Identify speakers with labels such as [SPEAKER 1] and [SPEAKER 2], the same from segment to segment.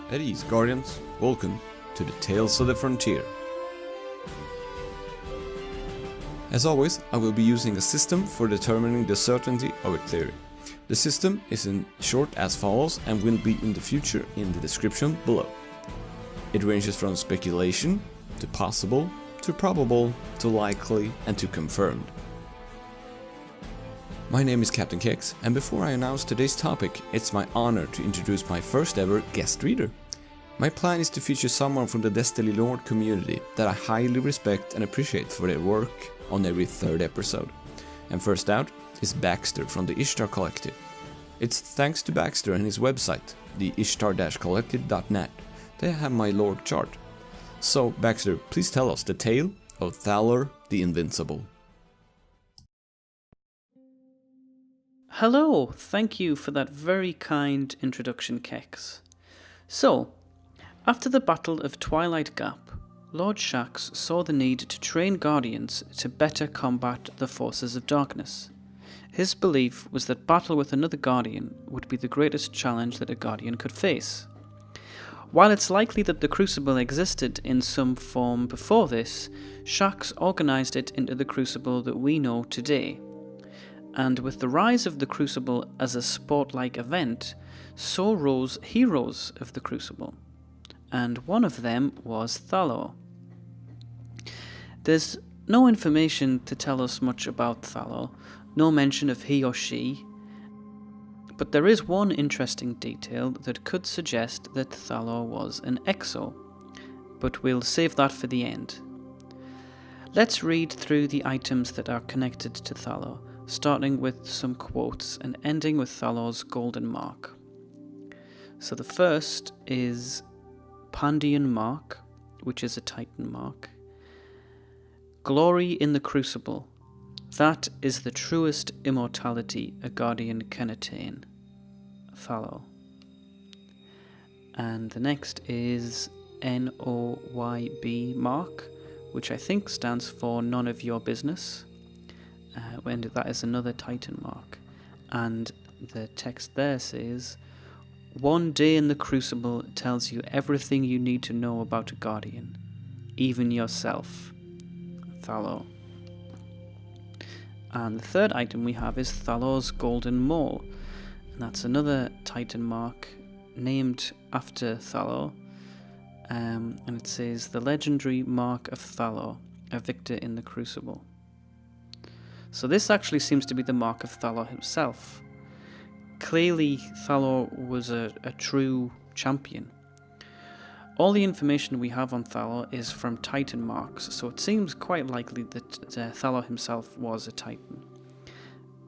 [SPEAKER 1] At ease, Guardians. Welcome to the Tales of the Frontier. As always, I will be using a system for determining the certainty of a theory. The system is in short as follows and will be in the future in the description below. It ranges from speculation, to possible, to probable, to likely, and to confirmed. My name is Captain Kex, and before I announce today's topic, it's my honor to introduce my first ever guest reader. My plan is to feature someone from the Destiny Lord community that I highly respect and appreciate for their work on every third episode. And first out is Baxter from the Ishtar Collective. It's thanks to Baxter and his website, the ishtar-collective.net, that I have my Lord chart. So Baxter, please tell us the tale of Thalor the Invincible.
[SPEAKER 2] Hello, thank you for that very kind introduction, Kex. So, after the Battle of Twilight Gap, Lord Shaxx saw the need to train Guardians to better combat the forces of darkness. His belief was that battle with another Guardian would be the greatest challenge that a Guardian could face. While it's likely that the Crucible existed in some form before this, Shaxx organised it into the Crucible that we know today. And with the rise of the Crucible as a sport-like event, so rose heroes of the Crucible. And one of them was Thalor. There's no information to tell us much about Thalor, no mention of he or she, but there is one interesting detail that could suggest that Thalor was an exo, but we'll save that for the end. Let's read through the items that are connected to Thalor, starting with some quotes and ending with Thalor's golden mark. So the first is Pandian mark, which is a Titan mark. Glory in the Crucible. That is the truest immortality a Guardian can attain. Thalor. And the next is NOYB mark, which I think stands for None of Your Business. And that is another Titan mark. And the text there says, "One day in the Crucible tells you everything you need to know about a Guardian, even yourself." Thalor. And the third item we have is Thalor's Golden Maul, and that's another Titan mark named after Thalor, and it says the legendary mark of Thalor, a victor in the Crucible. So this actually seems to be the mark of Thalor himself. Clearly Thalor was a true champion. All the information we have on Thalor is from Titan marks, so it seems quite likely that Thalor himself was a Titan.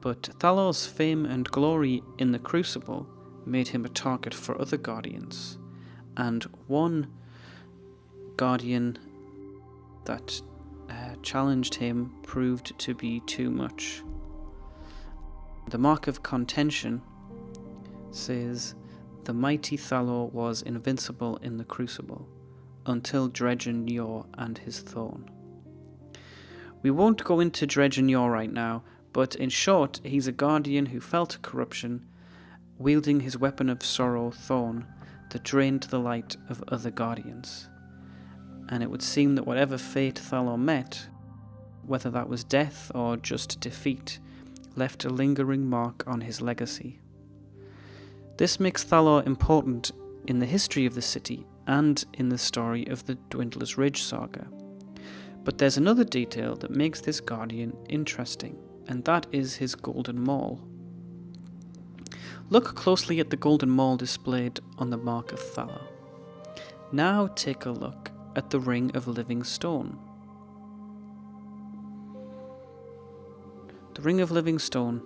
[SPEAKER 2] But Thalor's fame and glory in the Crucible made him a target for other Guardians, and one Guardian that challenged him proved to be too much. The mark of contention says, "The mighty Thalor was invincible in the Crucible, until Dredgen Yor and his thorn." We won't go into Dredgen Yor right now, but in short, he's a Guardian who felt corruption, wielding his weapon of sorrow, Thorn, that drained the light of other Guardians. And it would seem that whatever fate Thalor met, whether that was death or just defeat, left a lingering mark on his legacy. This makes Thalor important in the history of the city and in the story of the Dwindlers Ridge saga. But there's another detail that makes this Guardian interesting, and that is his golden maul. Look closely at the golden maul displayed on the mark of Thalor. Now take a look at the Ring of Living Stone. The Ring of Living Stone,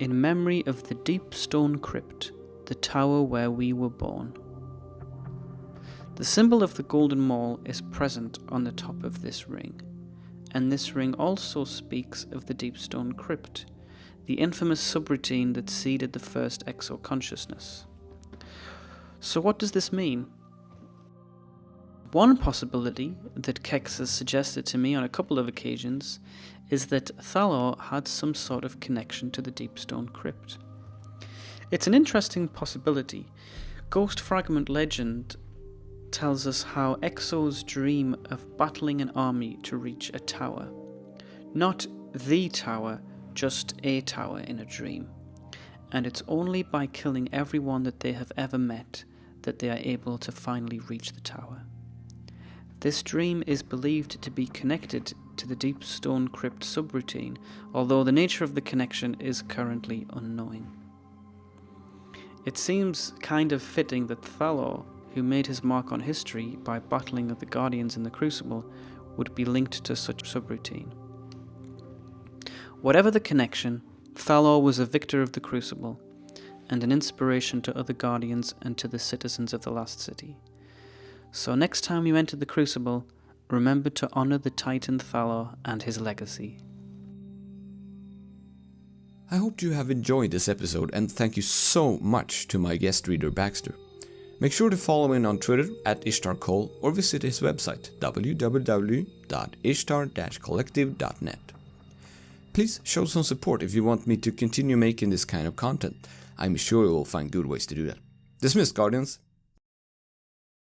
[SPEAKER 2] in memory of the deep stone crypt, the tower where we were born. The symbol of the golden maul is present on the top of this ring, and this ring also speaks of the deep stone crypt, the infamous subroutine that seeded the first exo-consciousness. So what does this mean? One possibility that Kex has suggested to me on a couple of occasions is that Thalor had some sort of connection to the Deepstone crypt. It's an interesting possibility. Ghost Fragment legend tells us how Exos dream of battling an army to reach a tower. Not the tower, just a tower in a dream. And it's only by killing everyone that they have ever met that they are able to finally reach the tower. This dream is believed to be connected to the Deepstone crypt subroutine, although the nature of the connection is currently unknown. It seems kind of fitting that Thalor, who made his mark on history by battling the Guardians in the Crucible, would be linked to such subroutine. Whatever the connection, Thalor was a victor of the Crucible, and an inspiration to other Guardians and to the citizens of the Last City. So next time you enter the Crucible, remember to honor the Titan Thalor and his legacy.
[SPEAKER 1] I hope you have enjoyed this episode, and thank you so much to my guest reader Baxter. Make sure to follow him on Twitter at IshtarCole or visit his website www.ishtar-collective.net. Please show some support if you want me to continue making this kind of content. I'm sure you will find good ways to do that. Dismissed, Guardians!